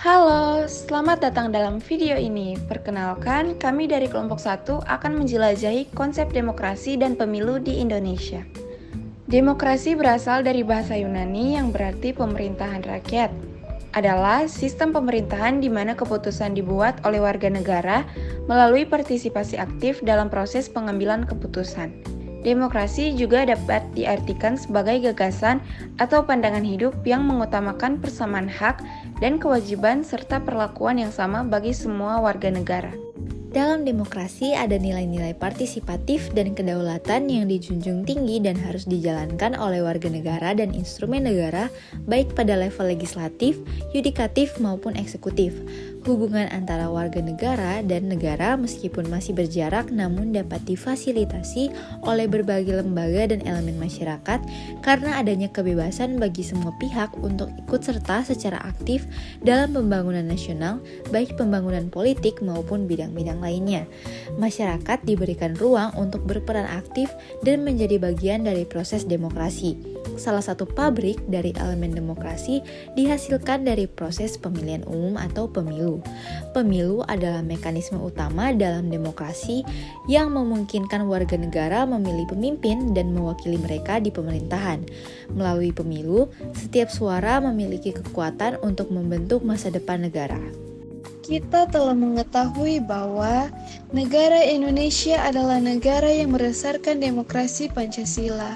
Halo, selamat datang dalam video ini. Perkenalkan, kami dari kelompok 1 akan menjelajahi konsep demokrasi dan pemilu di Indonesia. Demokrasi berasal dari bahasa Yunani yang berarti pemerintahan rakyat. Adalah sistem pemerintahan di mana keputusan dibuat oleh warga negara melalui partisipasi aktif dalam proses pengambilan keputusan. Demokrasi juga dapat diartikan sebagai gagasan atau pandangan hidup yang mengutamakan persamaan hak dan kewajiban serta perlakuan yang sama bagi semua warga negara. Dalam demokrasi ada nilai-nilai partisipatif dan kedaulatan yang dijunjung tinggi dan harus dijalankan oleh warga negara dan instrumen negara baik pada level legislatif, yudikatif maupun eksekutif. Hubungan antara warga negara dan negara meskipun masih berjarak namun dapat difasilitasi oleh berbagai lembaga dan elemen masyarakat karena adanya kebebasan bagi semua pihak untuk ikut serta secara aktif dalam pembangunan nasional baik pembangunan politik maupun bidang-bidang lainnya. Masyarakat diberikan ruang untuk berperan aktif dan menjadi bagian dari proses demokrasi. Salah satu pabrik dari elemen demokrasi dihasilkan dari proses pemilihan umum atau pemilu. Pemilu adalah mekanisme utama dalam demokrasi yang memungkinkan warga negara memilih pemimpin dan mewakili mereka di pemerintahan. Melalui pemilu, setiap suara memiliki kekuatan untuk membentuk masa depan negara. Kita telah mengetahui bahwa negara Indonesia adalah negara yang berdasarkan demokrasi Pancasila.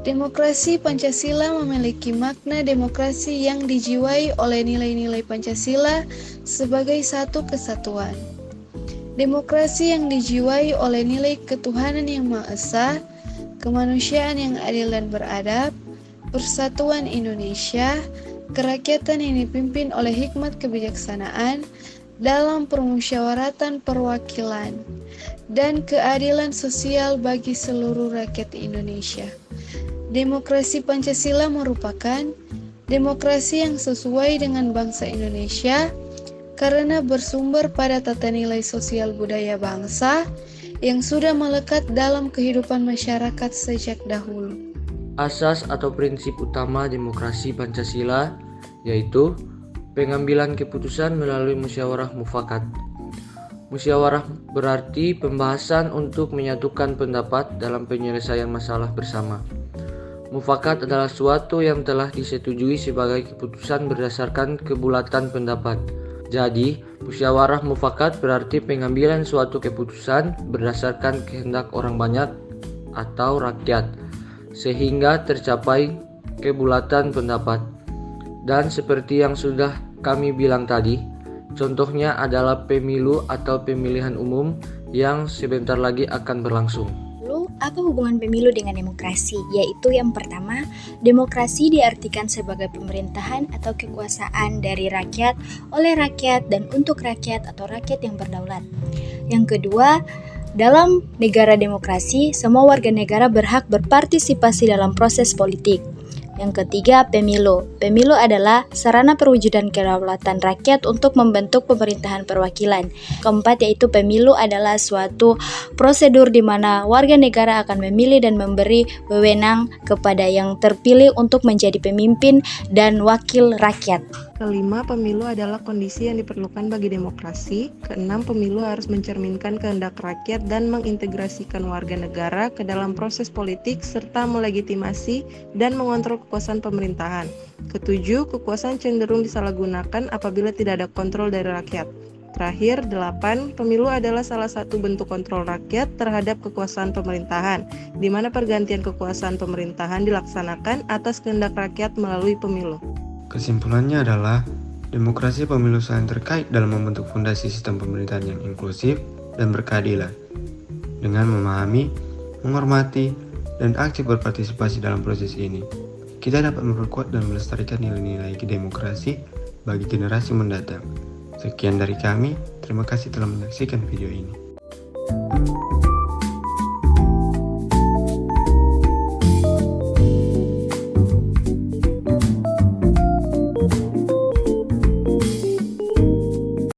Demokrasi Pancasila memiliki makna demokrasi yang dijiwai oleh nilai-nilai Pancasila sebagai satu kesatuan. Demokrasi yang dijiwai oleh nilai ketuhanan yang Maha Esa, kemanusiaan yang adil dan beradab, persatuan Indonesia, kerakyatan yang dipimpin oleh hikmat kebijaksanaan dalam permusyawaratan perwakilan, dan keadilan sosial bagi seluruh rakyat Indonesia. Demokrasi Pancasila merupakan demokrasi yang sesuai dengan bangsa Indonesia karena bersumber pada tata nilai sosial budaya bangsa yang sudah melekat dalam kehidupan masyarakat sejak dahulu. Asas atau prinsip utama demokrasi Pancasila yaitu pengambilan keputusan melalui musyawarah mufakat. Musyawarah berarti pembahasan untuk menyatukan pendapat dalam penyelesaian masalah bersama. Mufakat adalah suatu yang telah disetujui sebagai keputusan berdasarkan kebulatan pendapat. Jadi, musyawarah mufakat berarti pengambilan suatu keputusan berdasarkan kehendak orang banyak atau rakyat, sehingga tercapai kebulatan pendapat. Dan seperti yang sudah kami bilang tadi, contohnya adalah pemilu atau pemilihan umum yang sebentar lagi akan berlangsung. Lalu, apa hubungan pemilu dengan demokrasi? Yaitu yang pertama, demokrasi diartikan sebagai pemerintahan atau kekuasaan dari rakyat, oleh rakyat, dan untuk rakyat atau rakyat yang berdaulat. Yang kedua, dalam negara demokrasi, semua warga negara berhak berpartisipasi dalam proses politik. Yang ketiga, pemilu. Pemilu adalah sarana perwujudan kedaulatan rakyat untuk membentuk pemerintahan perwakilan. Keempat, yaitu pemilu adalah suatu prosedur di mana warga negara akan memilih dan memberi wewenang kepada yang terpilih untuk menjadi pemimpin dan wakil rakyat. Kelima, pemilu adalah kondisi yang diperlukan bagi demokrasi. Keenam, pemilu harus mencerminkan kehendak rakyat dan mengintegrasikan warga negara ke dalam proses politik serta melegitimasi dan mengontrol kekuasaan pemerintahan. Ketujuh, kekuasaan cenderung disalahgunakan apabila tidak ada kontrol dari rakyat. Terakhir, 8, pemilu adalah salah satu bentuk kontrol rakyat terhadap kekuasaan pemerintahan, di mana pergantian kekuasaan pemerintahan dilaksanakan atas kehendak rakyat melalui pemilu. Kesimpulannya adalah, demokrasi pemilu saling terkait dalam membentuk fondasi sistem pemerintahan yang inklusif dan berkeadilan. Dengan memahami, menghormati, dan aktif berpartisipasi dalam proses ini, kita dapat memperkuat dan melestarikan nilai-nilai demokrasi bagi generasi mendatang. Sekian dari kami, terima kasih telah menyaksikan video ini.